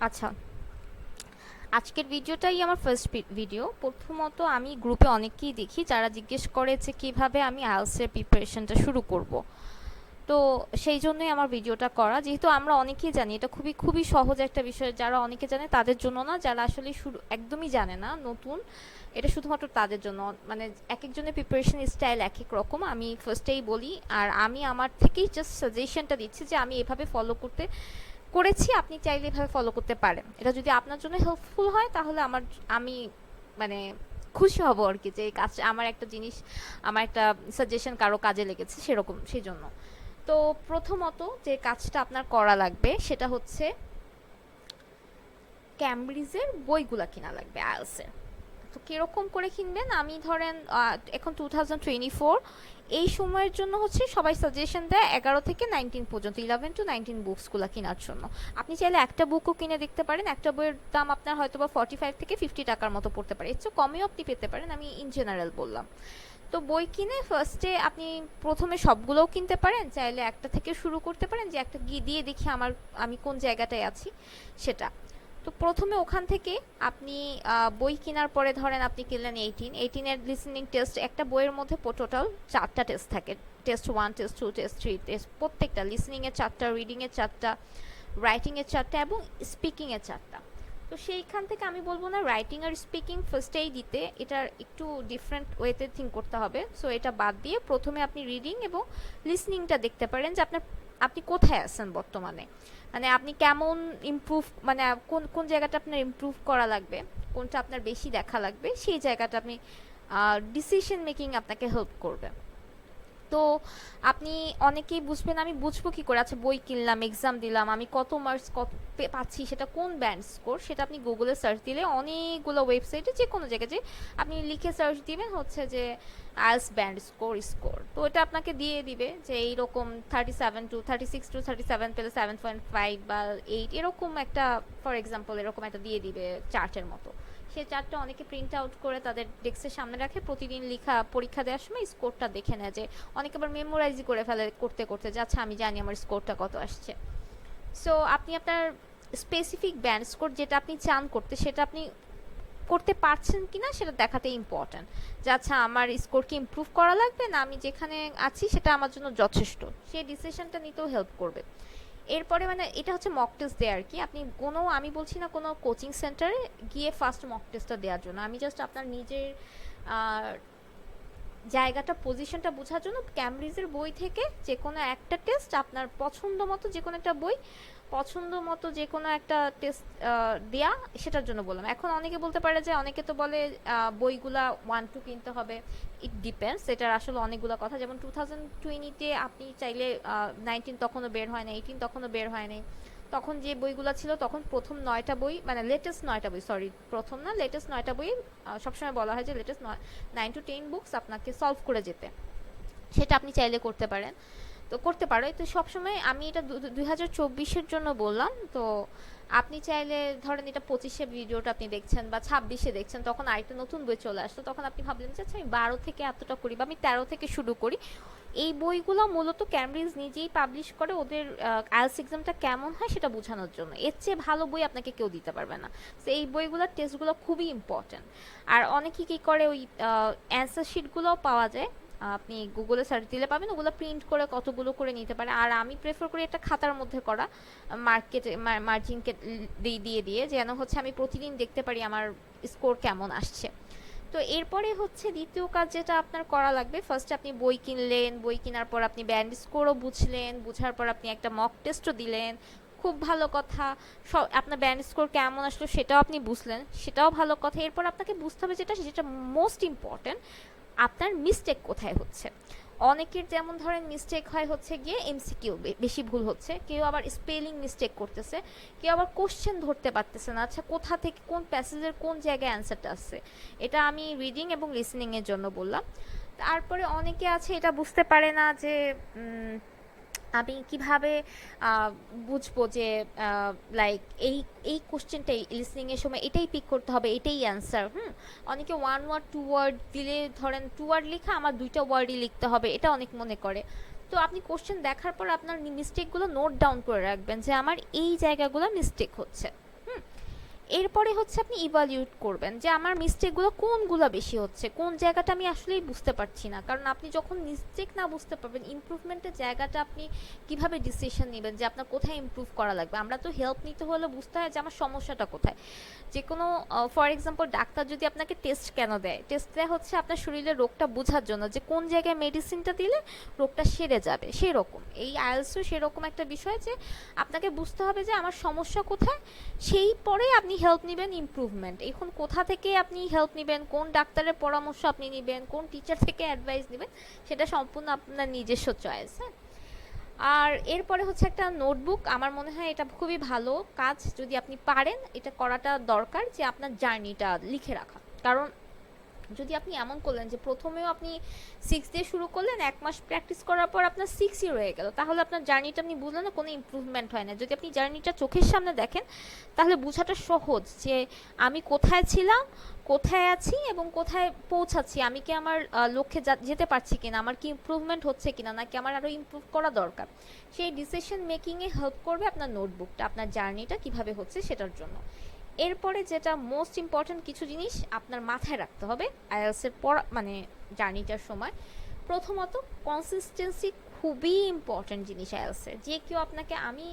আচ্ছা, আজকের ভিডিওটাই আমার ফার্স্ট ভিডিও। প্রথমত আমি গ্রুপে অনেককেই দেখি যারা জিজ্ঞেস করে যে কীভাবে আমি আইএলটিএস এর প্রিপারেশনটা শুরু করব। তো সেই জন্যই আমার ভিডিওটা করা, যেহেতু আমরা অনেকেই জানি এটা খুবই খুবই সহজ একটা বিষয়। যারা অনেকে জানে তাদের জন্য না, যারা আসলে শুরু একদমই জানে না, নতুন, এটা শুধুমাত্র তাদের জন্য। মানে এক একজনের প্রিপারেশন স্টাইল এক এক রকম, আমি ফার্স্টেই বলি। আর আমি আমার থেকেই জাস্ট সাজেশনটা দিচ্ছি যে আমি এভাবে ফলো করেছি, আপনি চাইলে এভাবে ফলো করতে পারেন। এটা যদি আপনার জন্য হেল্পফুল হয় তাহলে আমি মানে খুশি হব আর কি, যে এই কাজ আমার একটা জিনিস, আমার একটা সাজেশন কারো কাজে লেগেছে সেরকম, সেই জন্য। তো প্রথমত যে কাজটা আপনার করা লাগবে সেটা হচ্ছে ক্যামব্রিজের বইগুলা কিনা লাগবে আইএলটিএস এর। তো কিরকম করে কিনবেন, আমি ধরেন এখন 2024, এই সময়ের জন্য হচ্ছে সবাই সাজেশন দেয় 11 থেকে 19 পর্যন্ত, 11 to 19 বুকসগুলো কেনার জন্য। আপনি চাইলে একটা বুকও কিনে দেখতে পারেন। একটা বইয়ের দাম আপনার হয়তো বা 45 থেকে 50 টাকার মতো পড়তে পারে, এর চেয়ে কমেও আপনি পেতে পারেন, আমি ইন জেনারেল বললাম। তো বই কিনে ফার্স্টে আপনি প্রথমে সবগুলোও কিনতে পারেন, চাইলে একটা থেকে শুরু করতে পারেন, যে একটা গিয়ে দিয়ে দেখি আমি কোন জায়গাটায় আছি সেটা। তো প্রথমে ওখান থেকে আপনি বই কেনার পরে ধরেন আপনি কিনলেন 18 এর লিসেনিং টেস্ট। একটা বইয়ের মধ্যে টোটাল 4টা টেস্ট থাকে, টেস্ট 1, টেস্ট 2, টেস্ট 3 টেস্ট, প্রত্যেকটা লিসেনিংয়ের 4টা, রিডিংয়ের 4টা, রাইটিংয়ের 4টা এবং স্পিকিংয়ের 4টা। তো সেইখান থেকে আমি বলবো না রাইটিং আর স্পিকিং ফার্স্টেই দিতে, এটার একটু ডিফারেন্ট ওয়েতে থিঙ্ক করতে হবে। সো এটা বাদ দিয়ে প্রথমে আপনি রিডিং এবং লিসনিংটা দেখতে পারেন, যে আপনি কোথায় আছেন বর্তমানে, মানে আপনি কেমন ইমপ্রুভ, মানে কোন কোন জায়গাটা আপনার ইমপ্রুভ করা লাগবে, কোনটা আপনার বেশি দেখা লাগবে, সেই জায়গাটা আপনি ডিসিশন মেকিং আপনাকে হেল্প করবে। তো আপনি অনেকেই বুঝবেন আমি বুঝবো কি করে, আচ্ছা বই কিনলাম, এক্সাম দিলাম, আমি কত মার্কস কত পাচ্ছি, সেটা কোন ব্যান্ড স্কোর, সেটা আপনি গুগলে সার্চ দিলে অনেকগুলো ওয়েবসাইটে যে কোনো জায়গায় যে আপনি লিখে সার্চ দিবেন হচ্ছে যে আইএলটিএস ব্যান্ড স্কোর, তো এটা আপনাকে দিয়ে দিবে যে এইরকম 36 to 37 পেলে 7.5 বা 8, এরকম একটা, ফর এক্সাম্পল এরকম একটা দিয়ে দিবে চার্টের মতো। সেই চার্টটা অনেকে প্রিন্ট আউট করে তাদের ডেস্কের সামনে রাখে, প্রতিদিন লেখা পরীক্ষা দেওয়ার সময় স্কোরটা দেখে নেয়, যে অনেকে আবার মেমোরাইজই করে ফেলে করতে করতে, যে আচ্ছা আমি জানি আমার স্কোরটা কত আসছে। সো আপনি আপনার স্পেসিফিক ব্যান্ড স্কোর যেটা আপনি চান করতে, সেটা আপনি করতে পারছেন কিনা সেটা দেখাতে ইম্পর্ট্যান্ট, যে আচ্ছা আমার স্কোর কি ইমপ্রুভ করা লাগবে, না আমি যেখানে আছি সেটা আমার জন্য যথেষ্ট, সেই ডিসিশনটা নিতেও হেল্প করবে। এরপরে মানে এটা হচ্ছে মক টেস্ট দেওয়া আর কি। আপনি কোনো, আমি বলছি না কোনো কোচিং সেন্টারে গিয়ে ফার্স্ট মক টেস্টটা দেওয়ার জন্য, আমি জাস্ট আপনার নিজের জায়গাটা, পজিশনটা বোঝার জন্য ক্যামব্রিজের বই থেকে যে কোনো একটা টেস্ট, আপনার পছন্দ মতো যে কোনো একটা বই, পছন্দ মতো যে কোনো একটা টেস্ট দেয়া, সেটার জন্য বললাম। এখন অনেকে বলতে পারে যে, অনেকে তো বলে বইগুলা 1-2 কিনতে হবে। ইট ডিপেন্ডস, এটার আসলে অনেকগুলো কথা। যেমন 2020-তে আপনি চাইলে 19 তখনও বের হয় না, 18 তখনও বের হয় নাই, তখন যে বইগুলো ছিল তখন প্রথম 9টা বই, মানে লেটেস্ট 9টা বই, সরি প্রথম না, লেটেস্ট 9টা বই সবসময় বলা হয় যে লেটেস্ট 9 to 10 বুকস আপনাকে সলভ করে যেতে, সেটা আপনি চাইলে করতে পারেন। তো করতে পারো, তো সবসময় আমি এটা 2024-এর জন্য বললাম। তো আপনি চাইলে ধরেন এটা 25-এ ভিডিওটা আপনি দেখছেন বা 26-এ দেখছেন, তখন আরেকটা নতুন বই চলে আসলো, তখন আপনি ভাবলেন যে আচ্ছা আমি 12 থেকে এতটা করি বা আমি 13 থেকে শুরু করি। এই বইগুলো মূলত ক্যামব্রিজ নিজেই পাবলিশ করে, ওদের আইএলটিএস এক্সামটা কেমন হয় সেটা বোঝানোর জন্য। এর চেয়ে ভালো বই আপনাকে কেউ দিতে পারবে না। তো এই বইগুলোর টেস্টগুলো খুবই ইম্পর্ট্যান্ট। আর অনেকে কী করে, ওই অ্যান্সার শিটগুলোও পাওয়া যায়, আপনি গুগলে সার্চ দিলে পাবেন, ওগুলো প্রিন্ট করে কতগুলো করে নিতে পারে। আর আমি প্রেফার করি একটা খাতার মধ্যে করা, মার্জিনকে দিয়ে দিয়ে, যেন হচ্ছে আমি প্রতিদিন দেখতে পারি আমার স্কোর কেমন আসছে। তো এরপরে হচ্ছে দ্বিতীয় কাজ যেটা আপনার করা লাগবে, ফার্স্ট আপনি বই কিনলেন, বই কেনার পর আপনি ব্যান্ড স্কোরও বুঝলেন, বুঝার পর আপনি একটা মক টেস্টও দিলেন, খুব ভালো কথা। সব আপনার ব্যান্ড স্কোর কেমন আসলো সেটাও আপনি বুঝলেন, সেটাও ভালো কথা। এরপর আপনাকে বুঝতে হবে যেটা যেটা মোস্ট ইম্পর্ট্যান্ট, আপনার মিস্টেক কোথায় হচ্ছে। অনেকের যেমন ধরেন মিস্টেক হয় হচ্ছে গিয়ে এমসিকিউ বেশি ভুল হচ্ছে, কেউ আবার স্পেলিং মিস্টেক করতেছে, কেউ আবার কোশ্চেন ধরতে পারতেছে না, আচ্ছা কোথা থেকে কোন প্যাসেজের কোন জায়গায় অ্যান্সারটা আছে। এটা আমি রিডিং এবং লিসেনিংয়ের জন্য বললাম। তারপরে অনেকে আছে এটা বুঝতে পারে না যে আমি কিভাবে বুঝবো যে লাইক এই এই কোশ্চেনটাই লিসনিংয়ের সময় এটাই পিক করতে হবে, এটাই অ্যান্সার। অনেকে 1 ওয়ার্ড 2 ওয়ার্ড দিলে, ধরেন 2 ওয়ার্ড লেখা আমার 2টা ওয়ার্ডই লিখতে হবে, এটা অনেক মনে করে। তো আপনি কোশ্চেন দেখার পর আপনার মিস্টেকগুলো নোট ডাউন করে রাখবেন, যে আমার এই জায়গাগুলো মিস্টেক হচ্ছে। এরপরে হচ্ছে আপনি ইভালুয়েট করবেন যে আমার মিস্টেকগুলো কোনগুলো বেশি হচ্ছে, কোন জায়গাটা আমি আসলেই বুঝতে পারছি না। কারণ আপনি যখন মিস্টেক না বুঝতে পারবেন, ইমপ্রুভমেন্টের জায়গাটা আপনি কিভাবে ডিসিশন নেবেন যে আপনার কোথায় ইমপ্রুভ করা লাগবে। আমরা তো হেল্প নিতে হলে বুঝতে হয় যে আমার সমস্যাটা কোথায়। যে কোনো ফর এক্সাম্পল ডাক্তার যদি আপনাকে টেস্ট কেন দেয়, টেস্ট দেয় হচ্ছে আপনার শরীরের রোগটা বোঝার জন্য যে কোন জায়গায় মেডিসিনটা দিলে রোগটা সেরে যাবে। সেরকম এই আইএলটিএসও সেরকম একটা বিষয় যে আপনাকে বুঝতে হবে যে আমার সমস্যা কোথায়, সেই পরে আপনি হেল্প নেবেন ইমপ্রুভমেন্ট। এখন কোথা থেকে আপনি হেল্প নেবেন, কোন ডাক্তারের পরামর্শ আপনি নেবেন, কোন টিচার থেকে অ্যাডভাইস নেবেন, সেটা সম্পূর্ণ আপনার নিজস্ব চয়েস। হ্যাঁ, আর এরপরে হচ্ছে একটা নোটবুক। আমার মনে হয় এটা খুবই ভালো কাজ, যদি আপনি পারেন এটা করাটা দরকার, যে আপনার জার্নিটা লিখে রাখা। কারণ যদি আপনি এমন করলেন যে প্রথমেও আপনি 6 দিয়ে শুরু করলেন, 1 মাস প্র্যাকটিস করার পর আপনার 6ই রয়ে গেল, তাহলে আপনার জার্নিটা আপনি বুঝলেন না, কোনো ইমপ্রুভমেন্ট হয় না। যদি আপনি জার্নিটা চোখের সামনে দেখেন, তাহলে বোঝাটা সহজ যে আমি কোথায় ছিলাম, কোথায় আছি এবং কোথায় পৌঁছাচ্ছি, আমি কি আমার লক্ষ্যে যেতে পারছি কিনা, আমার কি ইমপ্রুভমেন্ট হচ্ছে কিনা, নাকি আমার আরও ইমপ্রুভ করা দরকার। সেই ডিসিশন মেকিংয়ে হেল্প করবে আপনার নোটবুকটা, আপনার জার্নিটা কিভাবে হচ্ছে সেটার জন্য। এরপরে যেটা মোস্ট ইম্পর্ট্যান্ট কিছু জিনিস আপনার মাথায় রাখতে হবে আইএলটিএসের পড়া মানে জার্নিটার সময়। প্রথমত কনসিস্টেন্সি খুবই ইম্পর্ট্যান্ট জিনিস আইএলটিএসের। যে কেউ আপনাকে, আমি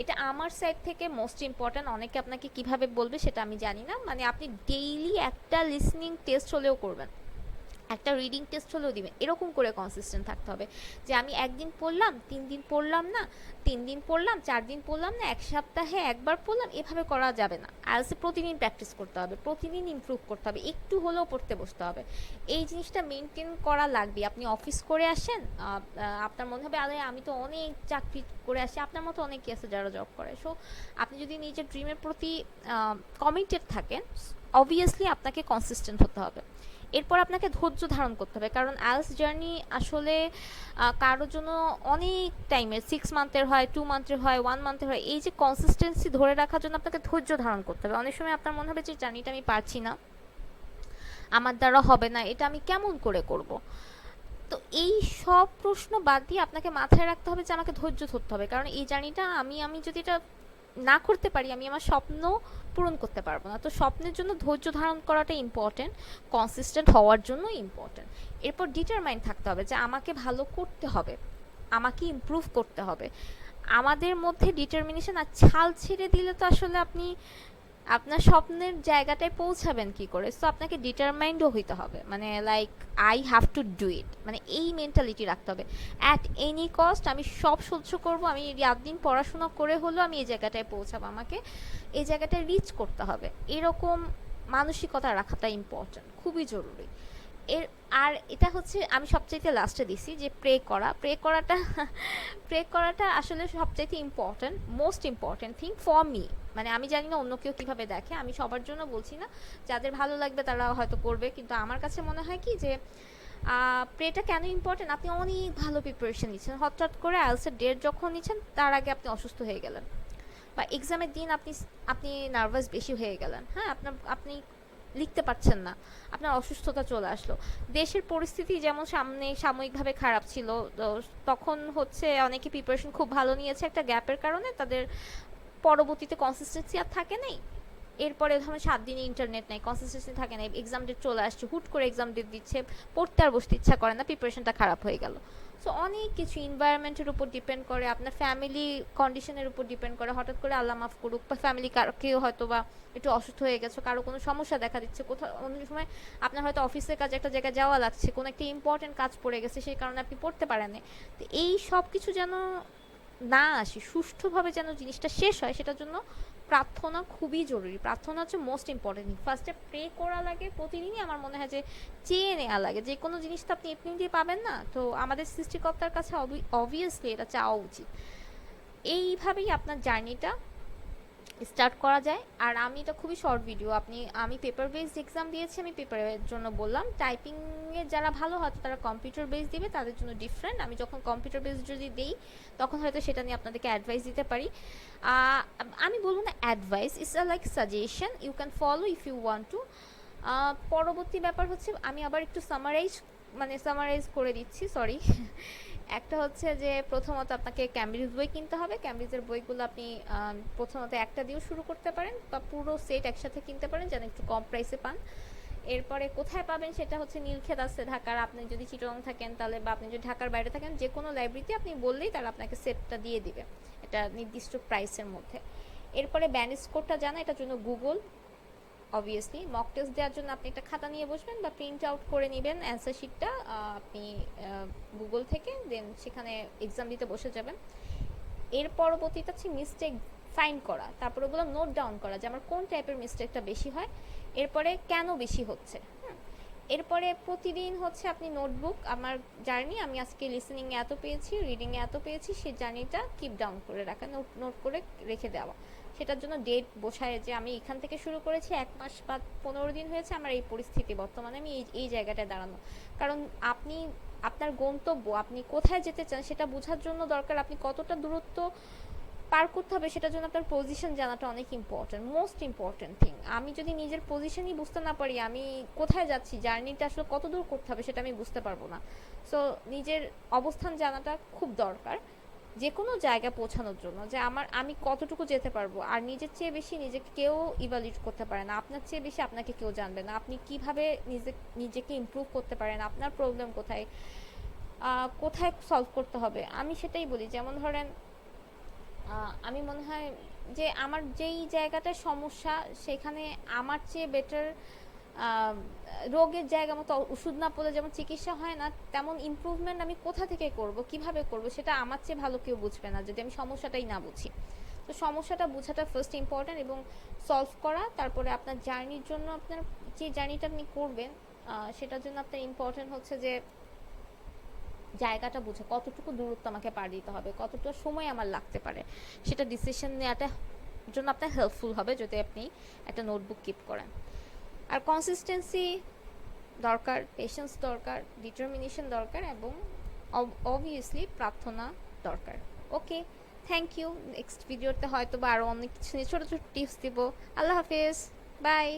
এটা আমার সাইড থেকে মোস্ট ইম্পর্ট্যান্ট, অনেকে আপনাকে কিভাবে বলবে সেটা আমি জানি না, মানে আপনি ডেইলি একটা লিসনিং টেস্ট হলেও করবেন, একটা রিডিং টেস্ট হলেও দিবেন, এরকম করে কনসিস্টেন্ট থাকতে হবে। যে আমি একদিন পড়লাম, 3 দিন পড়লাম না, 3 দিন পড়লাম, 4 দিন পড়লাম না, এক সপ্তাহে একবার পড়লাম, এভাবে করা যাবে না। আইএলটিএসে প্রতিদিন প্র্যাকটিস করতে হবে, প্রতিদিন ইমপ্রুভ করতে হবে, একটু হলেও পড়তে বসতে হবে। এই জিনিসটা মেনটেন করা লাগবে। আপনি অফিস করে আসেন, আপনার মনে হবে আরে আমি তো অনেক চাকরি করে আসি, আপনার মতো অনেকে আছে যারা জব করে। সো আপনি যদি নিজের ড্রিমের প্রতি কমিটেড থাকেন, অবভিয়াসলি আপনাকে কনসিস্টেন্ট হতে হবে। এরপর আপনাকে ধৈর্য ধারণ করতে হবে, কারণ আইএলটিএস জার্নি আসলে কারোর জন্য অনেক টাইমের, 6 মান্থের হয়, 2 মান্থের হয়, 1 মান্থের হয়। এই যে কনসিস্টেন্সি ধরে রাখার জন্য আপনাকে ধৈর্য ধারণ করতে হবে। অনেক সময় আপনার মনে হবে যে জার্নিটা আমি পারছি না, আমার দ্বারা হবে না, এটা আমি কেমন করে করব। তো এই সব প্রশ্ন বাদ দিয়ে আপনাকে মাথায় রাখতে হবে যে আমাকে ধৈর্য ধরতে হবে, কারণ এই জার্নিটা আমি যদি এটা না করতে পারি, আমি আমার স্বপ্ন পূরণ করতে পারবো না। তো স্বপ্নের জন্য ধৈর্য ধারণ করাটা ইম্পর্টেন্ট, কনসিস্টেন্ট হওয়ার জন্য ইম্পর্টেন্ট। এরপর ডিটারমাইন্ড থাকতে হবে যে আমাকে ভালো করতে হবে, আমাকে ইমপ্রুভ করতে হবে। আমাদের মধ্যে ডিটারমিনেশন আর ছাল ছেড়ে দিলে তো আসলে আপনি আপনার স্বপ্নের জায়গাটায় পৌঁছাবেন কি করে। সো আপনাকে ডিটারমাইন্ডও হইতে হবে, মানে like I have to do it, মানে এই মেন্টালিটি রাখতে হবে। অ্যাট এনি কস্ট আমি সব সহ্য করব, আমি রাত দিন পড়াশোনা করে হলেও আমি এই জায়গাটায় পৌঁছাবো, আমাকে এই জায়গাটায় রিচ করতে হবে, এরকম মানসিকতা রাখাটা ইম্পর্ট্যান্ট, খুবই জরুরি। এর আর এটা হচ্ছে আমি সবচাইতে লাস্টে দিছি যে প্রে করাটা আসলে সবচাইতে important, most important thing for me. মানে আমি জানি না অন্য কেউ কীভাবে দেখে, আমি সবার জন্য বলছি না, যাদের ভালো লাগবে তারা হয়তো করবে, কিন্তু আমার কাছে মনে হয় কি যে প্রেটা কেন ইম্পর্ট্যান্ট, আপনি অনেক ভালো প্রিপারেশন নিচ্ছেন, হঠাৎ করে আইএলটিএসের ডেট যখন নিচ্ছেন তার আগে আপনি অসুস্থ হয়ে গেলেন, বা এক্সামের দিন আপনি নার্ভাস বেশি হয়ে গেলেন, হ্যাঁ, আপনি লিখতে পারছেন না, আপনার অসুস্থতা চলে আসলো, দেশের পরিস্থিতি যেমন সাময়িকভাবে খারাপ ছিল, তখন হচ্ছে অনেকে প্রিপারেশন খুব ভালো নিয়েছে, একটা গ্যাপের কারণে তাদের পরবর্তীতে কনসিস্টেন্সি আর থাকে নেই। এরপরে ধরুন 7 দিনে ইন্টারনেট নেই, কনসিস্টেন্সি থাকে না, এক্সাম ডেট চলে আসছে, হুট করে এক্সাম ডেট দিচ্ছে, পড়তে আর বসতে ইচ্ছা করে না, প্রিপারেশনটা খারাপ হয়ে গেল। সো অনেক কিছু এনভায়রনমেন্টের উপর ডিপেন্ড করে, আপনার ফ্যামিলি কন্ডিশনের উপর ডিপেন্ড করে, হঠাৎ করে আল্লাহ মাফ করুক বা ফ্যামিলি কেউ হয়তো বা একটু অসুস্থ হয়ে গেছে, কারো কোনো সমস্যা দেখা দিচ্ছে, কোথাও অন্য সময় আপনার হয়তো অফিসের কাজে একটা জায়গায় যাওয়া লাগছে, কোনো একটা ইম্পর্টেন্ট কাজ পড়ে গেছে, সেই কারণে আপনি পড়তে পারেন না। তো এই সব কিছু যেন না আসে, সুষ্ঠুভাবে যেন জিনিসটা শেষ হয়, সেটার জন্য প্রার্থনা খুবই জরুরি। প্রার্থনা হচ্ছে মোস্ট ইম্পর্টেন্ট। ফার্স্টে প্রে করা লাগে প্রতিদিনই, আমার মনে হয় যে চেয়ে নেওয়া লাগে, যে কোনো জিনিস তো আপনি এমনি দিয়ে পাবেন না, তো আমাদের সৃষ্টিকর্তার কাছে অবভিয়াসলি এটা চাওয়া উচিত। এইভাবেই আপনার জার্নিটা স্টার্ট করা যায়। আর আমি এটা খুবই শর্ট ভিডিও, আমি পেপার বেসড এক্সাম দিয়েছি, আমি পেপারের জন্য বললাম। টাইপিংয়ে যারা ভালো হয়তো তারা কম্পিউটার বেস দিবে, তাদের জন্য ডিফারেন্ট। আমি যখন কম্পিউটার বেস যদি দিই তখন হয়তো সেটা নিয়ে আপনাদেরকে অ্যাডভাইস দিতে পারি। আমি বলবো না advice, it's a like suggestion, you can follow if you want to. পরবর্তী ব্যাপার হচ্ছে আমি আবার একটু সামারাইজ করে দিচ্ছি, সরি। একটা হচ্ছে যে প্রথমত আপনাকে ক্যামব্রিজ বই কিনতে হবে। ক্যামব্রিজের বইগুলো আপনি প্রথমত একটা দিয়েও শুরু করতে পারেন বা পুরো সেট একসাথে কিনতে পারেন যেন একটু কম প্রাইসে পান। এরপরে কোথায় পাবেন সেটা হচ্ছে নীলক্ষেত আছে ঢাকার, আপনি যদি চিটাগং থাকেন তাহলে, বা আপনি যদি ঢাকার বাইরে থাকেন যে কোনো লাইব্রেরিতে আপনি বললেই তারা আপনাকে সেটটা দিয়ে দিবে এটা নির্দিষ্ট প্রাইসের মধ্যে। এরপরে ব্যান্ড স্কোরটা জানা, এটার জন্য গুগল, অবভিয়াসলি মক টেস্ট দেওয়ার জন্য আপনি একটা খাতা নিয়ে বসবেন বা প্রিন্ট আউট করে নেবেন অ্যান্সার শিটটা আপনি গুগল থেকে, দেন সেখানে এক্সাম দিতে বসে যাবেন। এর পরবর্তীটা হচ্ছে মিস্টেক ফাইন্ড করা, তারপর ওগুলো নোট ডাউন করা যে আমার কোন টাইপের মিস্টেকটা বেশি হয়, এরপরে কেন বেশি হচ্ছে। এরপরে প্রতিদিন হচ্ছে আপনি নোটবুক, আমার জার্নি, আমি আজকে লিসেনিংয়ে এত পেয়েছি, রিডিংয়ে এত পেয়েছি, সেই জার্নিটা কিপ ডাউন করে রাখা, নোট নোট করে রেখে দেওয়া। সেটার জন্য ডেট বসায় যে আমি এখান থেকে শুরু করেছি, 1 মাস বা 15 দিন হয়েছে আমার এই পরিস্থিতি, বর্তমানে আমি এই জায়গাটায় দাঁড়ানো। কারণ আপনি আপনার গন্তব্য, আপনি কোথায় যেতে চান সেটা বোঝার জন্য দরকার আপনি কতটা দূরত্ব পার করতে হবে, সেটার জন্য আপনার পজিশন জানাটা অনেক ইম্পর্টেন্ট, মোস্ট ইম্পর্টেন্ট থিং। আমি যদি নিজের পজিশনই বুঝতে না পারি আমি কোথায় যাচ্ছি, জার্নিটা আসলে কত দূর করতে হবে সেটা আমি বুঝতে পারবো না। সো নিজের অবস্থান জানাটা খুব দরকার যে কোনো জায়গায় পৌঁছানোর জন্য, যে আমি কতটুকু যেতে পারবো। আর নিজের চেয়ে বেশি নিজেকে কেউ ইভালুয়েট করতে পারে না, আপনার চেয়ে বেশি আপনাকে কেউ জানবে না। আপনি কিভাবে নিজেকে ইমপ্রুভ করতে পারেন, আপনার প্রবলেম কোথায়, কোথায় সলভ করতে হবে, আমি সেটাই বলি। যেমন ধরেন আমি মনে হয় যে আমার যেই জায়গাটায় সমস্যা সেখানে আমার চেয়ে বেটার রোগের জায়গা মতো ওষুধ না পড়লে যেমন চিকিৎসা হয় না, তেমন ইমপ্রুভমেন্ট আমি কোথা থেকে করব, কিভাবে করব, সেটা আমার চেয়ে ভালো কেউ বুঝবে না যদি আমি সমস্যাটাই না বুঝি। তো সমস্যাটা বোঝাটা ফার্স্ট ইম্পর্ট্যান্ট, এবং সলভ করা। তারপরে আপনার জার্নির জন্য, আপনার যে জার্নিটা আপনি করবেন সেটার জন্য আপনার ইম্পর্ট্যান্ট হচ্ছে যে জায়গাটা বুঝে কতটুকু দূরত্ব আমাকে পার দিতে হবে, কতটা সময় আমার লাগতে পারে, সেটা ডিসিশন নেওয়াটা জন্য আপনার হেল্পফুল হবে যদি আপনি একটা নোটবুক কিপ করেন। আর কনসিস্টেন্সি দরকার, পেশেন্স দরকার, ডিটারমিনেশন দরকার, এবং অবভিয়াসলি প্রার্থনা দরকার। ওকে, থ্যাংক ইউ। নেক্সট ভিডিওতে হয়তো বা আরও অনেক কিছু নিয়ে ছোটো ছোটো টিপস দিব। আল্লাহ হাফেজ, বাই।